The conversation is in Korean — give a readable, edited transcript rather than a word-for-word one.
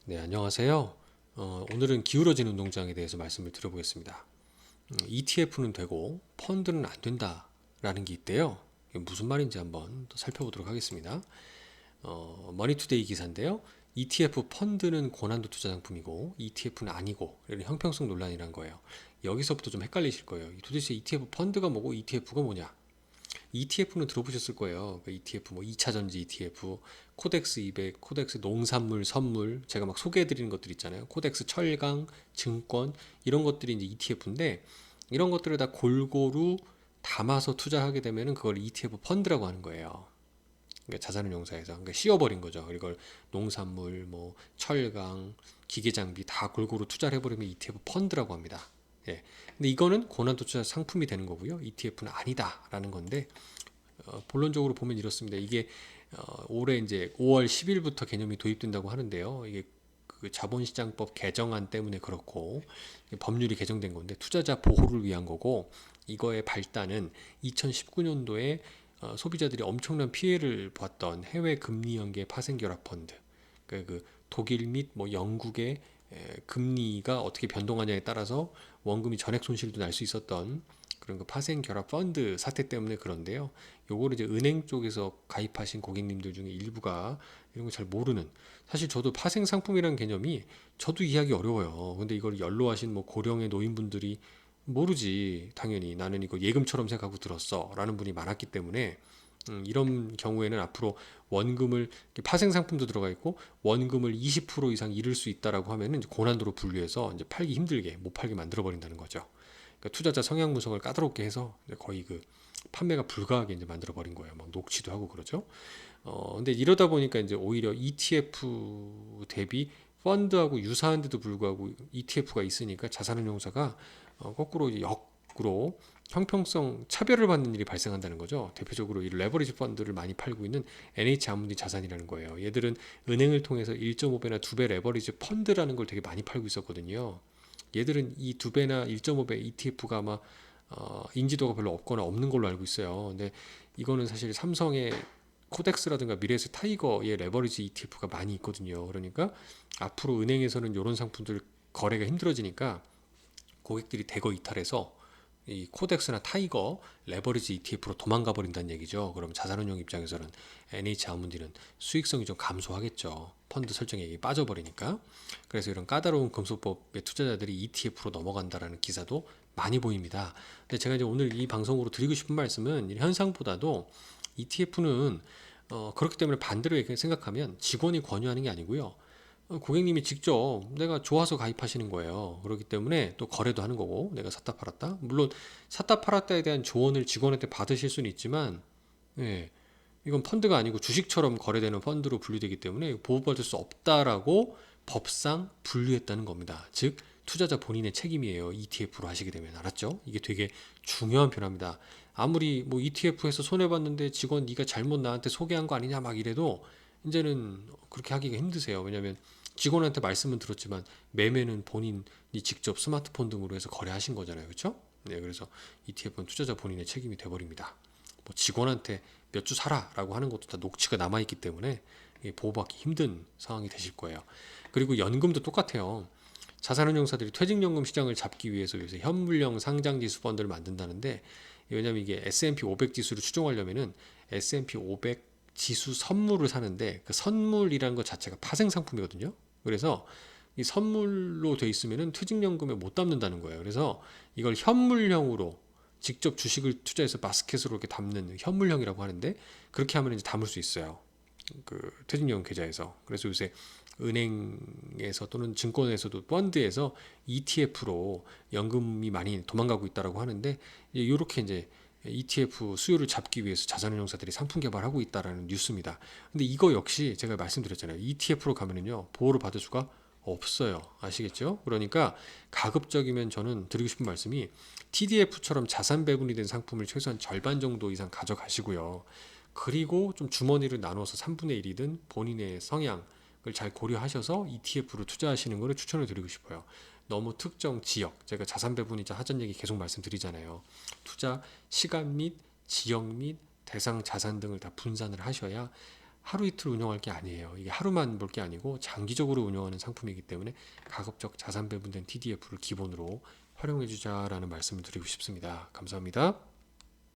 네, 안녕하세요. 오늘은 기울어진 운동장에 대해서 말씀을 드려보겠습니다. ETF는 되고 펀드는 안 된다라는 게 있대요. 이게 무슨 말인지 한번 또 살펴보도록 하겠습니다. 머니투데이 기사인데요. ETF 펀드는 고난도 투자 상품이고 ETF는 아니고 이런 형평성 논란이란 거예요. 여기서부터 좀 헷갈리실 거예요. 도대체 ETF 펀드가 뭐고 ETF가 뭐냐? ETF는 들어보셨을 거예요. 그 ETF 뭐 2차 전지 ETF, 코덱스 200, 코덱스 농산물, 선물, 제가 막 소개해드리는 것들 있잖아요. 코덱스 철강, 증권 이런 것들이 이제 ETF인데 이런 것들을 다 골고루 담아서 투자하게 되면은 그걸 ETF 펀드라고 하는 거예요. 그러니까 자산운용사에서 그러니까 씌워버린 거죠. 이걸 농산물, 뭐 철강, 기계장비 다 골고루 투자를 해버리면 ETF 펀드라고 합니다. 예. 근데 이거는 고난도 투자 상품이 되는 거고요. ETF는 아니다라는 건데 본론적으로 보면 이렇습니다. 이게 올해 이제 5월 10일부터 개념이 도입된다고 하는데요. 이게 그 자본시장법 개정안 때문에 그렇고 법률이 개정된 건데 투자자 보호를 위한 거고 이거의 발단은 2019년도에 소비자들이 엄청난 피해를 봤던 해외 금리 연계 파생 결합 펀드 그 독일 및 뭐 영국의 금리가 어떻게 변동하냐에 따라서 원금이 전액 손실도 날 수 있었던 그런 그 파생 결합 펀드 사태 때문에 그런데요. 요거를 이제 은행 쪽에서 가입하신 고객님들 중에 일부가 이런 거 잘 모르는 사실 저도 파생 상품이라는 개념이 저도 이해하기 어려워요. 근데 이걸 연로하신 뭐 고령의 노인분들이 모르지 당연히 나는 이거 예금처럼 생각하고 들었어 라는 분이 많았기 때문에 이런 경우에는 앞으로 원금을 파생 상품도 들어가 있고 원금을 20% 이상 잃을 수 있다라고 하면은 이제 고난도로 분류해서 이제 팔기 힘들게 못 팔게 만들어 버린다는 거죠. 그러니까 투자자 성향 분석을 까다롭게 해서 거의 그 판매가 불가하게 이제 만들어 버린 거예요. 막 녹취도 하고 그러죠. 근데 이러다 보니까 이제 오히려 ETF 대비 펀드하고 유사한데도 불구하고 ETF가 있으니까 자산운용사가 거꾸로 이제 역으로 형평성 차별을 받는 일이 발생한다는 거죠. 대표적으로 이 레버리지 펀드를 많이 팔고 있는 NH 아무니 자산이라는 거예요. 얘들은 은행을 통해서 1.5배나 2배 레버리지 펀드라는 걸 되게 많이 팔고 있었거든요. 얘들은 이 2배나 1.5배 ETF가 아마 인지도가 별로 없거나 없는 걸로 알고 있어요. 근데 이거는 사실 삼성의 코덱스라든가 미래에셋 타이거의 레버리지 ETF가 많이 있거든요. 그러니까 앞으로 은행에서는 이런 상품들 거래가 힘들어지니까 고객들이 대거 이탈해서 이 코덱스나 타이거 레버리지 ETF로 도망가 버린다는 얘기죠. 그럼 자산운용 입장에서는 NH 아문디는 수익성이 좀 감소하겠죠. 펀드 설정액이 빠져버리니까. 그래서 이런 까다로운 금소법의 투자자들이 ETF로 넘어간다라는 기사도 많이 보입니다. 근데 제가 이제 오늘 이 방송으로 드리고 싶은 말씀은 현상보다도 ETF는 그렇기 때문에 반대로 생각하면 직원이 권유하는 게 아니고요. 고객님이 직접 내가 좋아서 가입하시는 거예요. 그렇기 때문에 또 거래도 하는 거고 내가 샀다 팔았다. 물론 샀다 팔았다에 대한 조언을 직원한테 받으실 수는 있지만 예, 이건 펀드가 아니고 주식처럼 거래되는 펀드로 분류되기 때문에 보호받을 수 없다라고 법상 분류했다는 겁니다. 즉 투자자 본인의 책임이에요. ETF로 하시게 되면 알았죠? 이게 되게 중요한 변화입니다. 아무리 뭐 ETF에서 손해봤는데 직원 네가 잘못 나한테 소개한 거 아니냐 막 이래도 이제는 그렇게 하기가 힘드세요. 왜냐하면 직원한테 말씀은 들었지만 매매는 본인이 직접 스마트폰 등으로 해서 거래하신 거잖아요. 그렇죠? 네, 그래서 ETF는 투자자 본인의 책임이 돼버립니다. 뭐 직원한테 몇 주 사라라고 하는 것도 다 녹취가 남아있기 때문에 보호받기 힘든 상황이 되실 거예요. 그리고 연금도 똑같아요. 자산운용사들이 퇴직연금 시장을 잡기 위해서 요새 현물형 상장지수 펀드를 만든다는데 왜냐하면 이게 S&P 500 지수를 추종하려면은 S&P 500 지수 선물을 사는데 그 선물이라는 것 자체가 파생 상품이거든요. 그래서 이 선물로 돼 있으면은 퇴직연금에 못 담는다는 거예요. 그래서 이걸 현물형으로 직접 주식을 투자해서 바스켓으로 이렇게 담는 현물형이라고 하는데 그렇게 하면 이제 담을 수 있어요. 그 퇴직연금 계좌에서. 그래서 요새 은행에서 또는 증권에서도 펀드에서 ETF로 연금이 많이 도망가고 있다라고 하는데 이렇게 이제 ETF 수요를 잡기 위해서 자산운용사들이 상품 개발하고 있다라는 뉴스입니다. 근데 이거 역시 제가 말씀드렸잖아요. ETF로 가면은요 보호를 받을 수가 없어요. 아시겠죠? 그러니까 가급적이면 저는 드리고 싶은 말씀이 TDF처럼 자산 배분이 된 상품을 최소한 절반 정도 이상 가져가시고요. 그리고 좀 주머니를 나눠서 3분의 1이든 본인의 성향을 잘 고려하셔서 ETF로 투자하시는 것을 추천을 드리고 싶어요. 너무 특정 지역, 제가 자산 배분이자 하전 얘기 계속 말씀드리잖아요. 투자 시간 및 지역 및 대상 자산 등을 다 분산을 하셔야 하루 이틀 운영할 게 아니에요. 이게 하루만 볼 게 아니고 장기적으로 운영하는 상품이기 때문에 가급적 자산 배분된 TDF를 기본으로 활용해 주자라는 말씀을 드리고 싶습니다. 감사합니다.